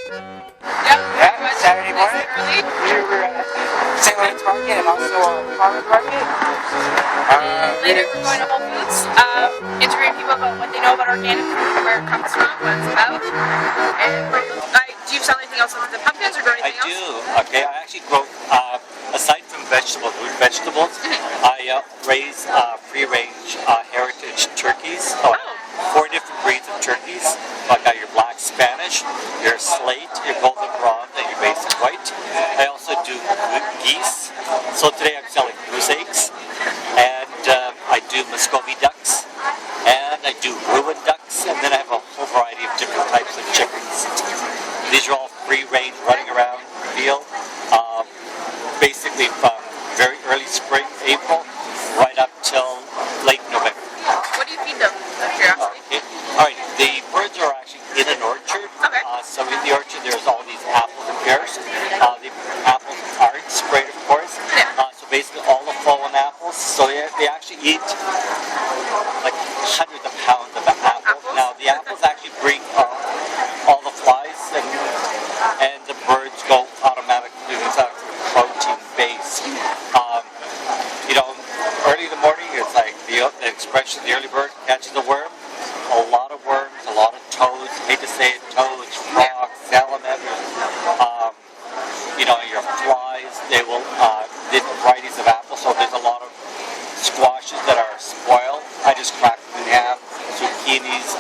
Yep. Yeah, Saturday morning. Early. We were at St. Louis Market and also Farmers Market. Later we're going to Whole Foods, interviewing people about what they know about organic food, where it comes from, what it's about. And do you sell anything else other than pumpkins or grow anything else? I do. Okay, I actually grow, aside from vegetables, root vegetables, I raise free-range heritage turkeys. So I have 4 different breeds of turkeys. I got your black Spanish, your slate, your golden bronze, and your basic white. I also do geese. So today I'm selling goose eggs, and I do Muscovy ducks, and I do ruin ducks, and then I have a whole variety of different types of chickens. These are all free-range, running around the field, basically from very early spring, April, right up till late November. What do you feed them, out of curiosity? Alright, the birds are actually in an orchard. Okay. So in the orchard there's all these apples and pears. The apples aren't sprayed, of course. Yeah. So basically all the fallen apples. So they actually eat like hundreds of pounds of apples. Now the apples actually bring all the flies, and the birds go automatically without protein base. Early in the morning it's like the expression, the early bird catches a worm. A lot of worms, a lot of toads, hate to say it, toads, frogs, salamanders, your flies, they will, different varieties of apples, so there's a lot of squashes that are spoiled. I just crack them in half, zucchinis,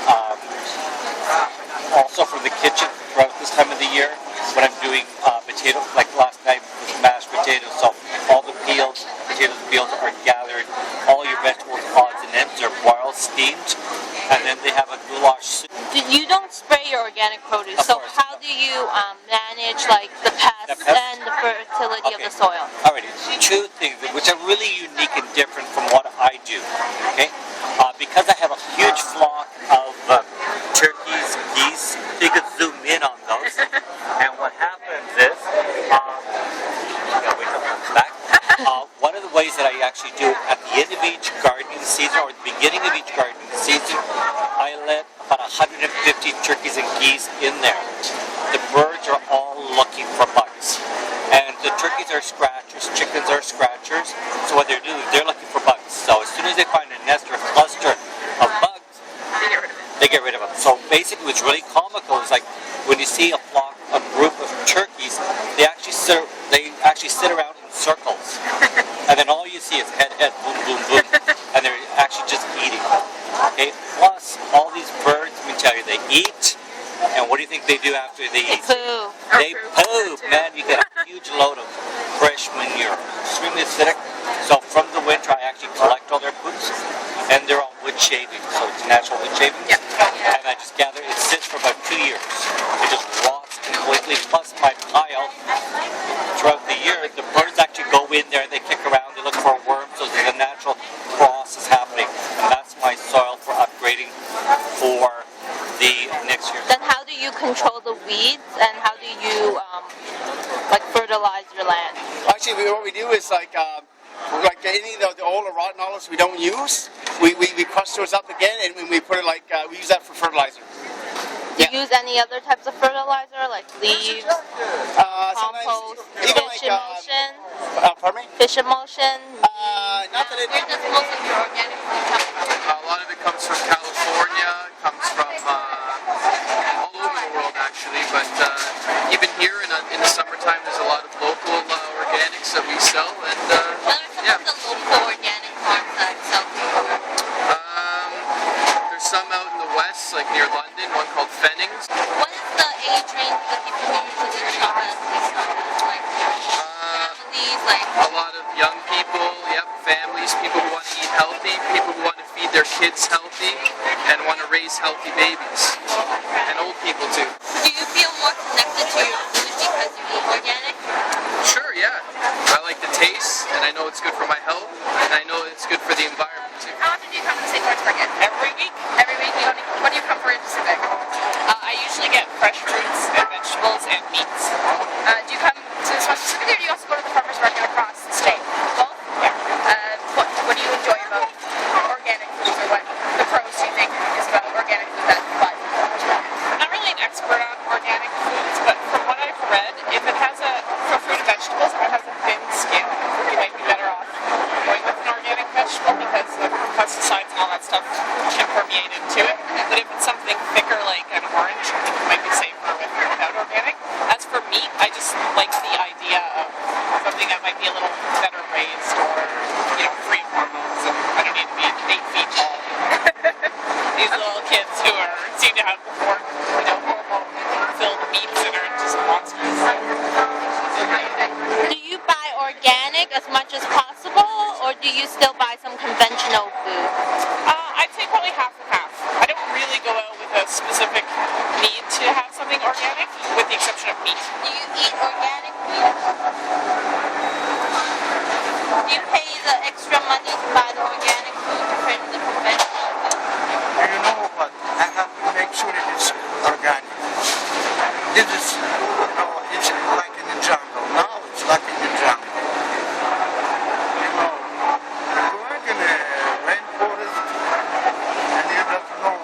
also from the kitchen throughout this time of the year, when I'm doing potatoes, like last night with mashed potatoes, so all the potatoes peels are gathered, all your vegetables, pods and ends are boiled, steamed, and then they have a goulash soup. You don't spray your organic produce, so how do you manage like the pests and the fertility of the soil? Alrighty, 2 things which are really unique and different from what I do. Okay, because I have a huge flock of turkeys, geese, you can zoom in on those. And what happens is, wait till it comes back. One of the ways that I actually do at the end of each gardening season or the beginning of each gardening season, I let about 150 turkeys and geese in there. The birds are all looking for bugs. And the turkeys are scratchers, chickens are scratchers, so what they're doing, they're looking for bugs. So as soon as they find a nest or a cluster of bugs, they get rid of them. So basically what's really comical is like when you see a flock, a group of turkeys, they actually sit around in circles. And then all you see is head, boom, boom, boom. And they're actually just eating. Okay? Plus, all these birds, let me tell you, they eat. And what do you think they do after they eat? Poo. They poop. Man, you get a huge load of fresh manure. Extremely acidic. So from the winter, I actually collect all their poops. And they're all wood shavings. So it's natural wood shavings. Yeah. And I just gather, it sits for about 2 years. It just rots completely. Plus my pile, throughout the year, the birds actually go in there, they kick around, they look for a worm, so there's a natural process happening. And that's my soil for upgrading for the next year. Then how do you control the weeds and how do you fertilize your land? Actually, what we do is like any of the old or rotten olives we don't use, we crush those up again and we put it we use that for fertilizer. Do you use any other types of fertilizer, like leaves, compost, fish emulsion? Pardon me? Fish emulsion? Not that it... Where does most of your organic food come from? A lot of it comes from California, comes from all over the world actually, but even here in the summertime there's a lot of local organics that we sell, and yeah. What are some of the local organic farms that sell food? There's some out in the west, like near London, one called Fennings. What is the age range of the people who usually shop at these stores? Like families, a lot of young people, families, people who want to eat healthy, people who want to feed their kids healthy, and want to raise healthy babies, and old people too. Do you feel more connected to your food because you eat organic? Sure, yeah. I like the taste, and I know it's good for my health, and I know it's good for the environment too. How often do you come to the St. Louis Market? Every week. Every week? What do you come for in specific? I usually get fresh fruits and vegetables and meats. Do you come to this one specifically, or do you also go to the farmers market across the state? Both? Yeah. What do you enjoy about organic food, or what the pros do you think is about organic food that you buy from the farmers market? I'm not really an expert on organic foods, but before, hormone-filled meats that are just monsters. Do you buy organic as much as possible, or do you still buy some conventional food? I'd say probably half and half. I don't really go out with a specific need to have something organic, with the exception of meat. Do you eat organic food? Do you pay the extra money to buy the organic food compared to the conventional food? You know what? I have to make sure it is organic. This is, it's like in the jungle. Now it's like in the jungle. You know, you work in a rainforest and you don't know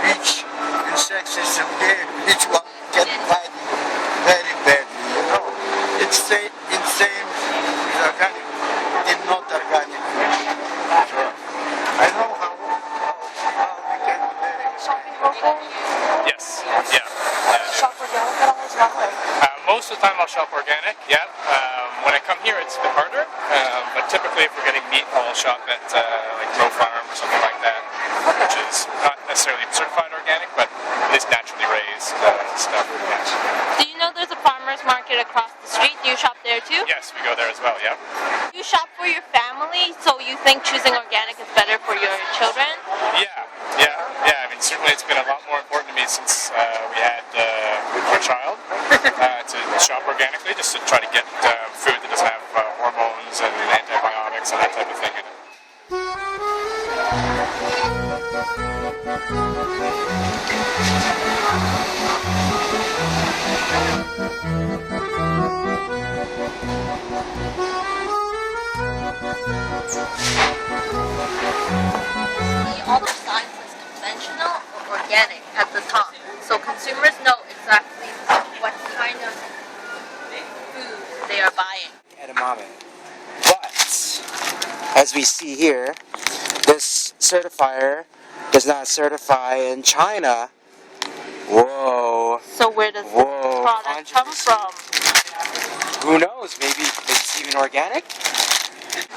which insects is there, which one can bite you very badly, you know. It's insane with organic, it's not organic. So, I know how we can do that. Yes. Yeah. Shop organic at all as well? Most of the time I'll shop organic, yeah. When I come here it's a bit harder, but typically if we're getting meat I'll shop at like Grow Farm or something like that, which is not necessarily certified organic, but at least naturally raised stuff. Yeah. Do you know there's a farmer's market across the street? Do you shop there too? Yes, we go there as well, yeah. Do you shop for your family, so you think choosing organic is better for your children? Yeah. I mean, certainly it's been a lot more important to me since we had our child to shop organically, just to try to get food that doesn't have hormones and antibiotics and that type of thing in it. All the signs is conventional or organic at the top, so consumers know exactly what kind of food they are buying. edamame. But, as we see here, this certifier does not certify in China. Whoa. So where does Whoa, this product come from? Who knows? Maybe it's even organic?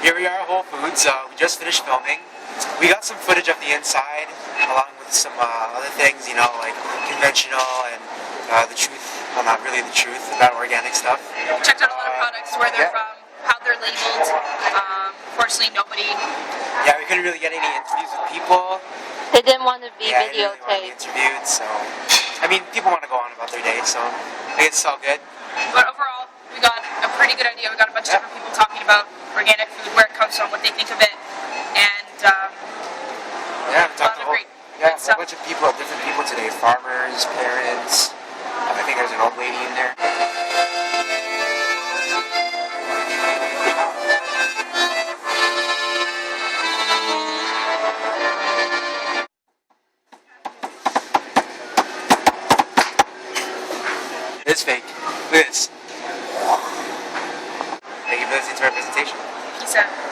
Here we are at Whole Foods. We just finished filming. We got some footage of the inside, along with some other things, like conventional and the truth. Well, not really the truth, about organic stuff. Checked out a lot of products, where they're from, how they're labeled. Fortunately, nobody. Yeah, we couldn't really get any interviews with people. They didn't want to be They didn't really want to be videotaped. interviewed, so... I mean, people want to go on about their day, so I guess it's all good. But overall, we got a pretty good idea. We got a bunch of different people talking about organic food, where it comes from, what they think of it, and Yeah, we a talked lot of to great a stuff. bunch of people, different people today. Farmers, parents. I think there's an old lady in there. It's fake. Look at this. Thank you for listening to our presentation. Peace out.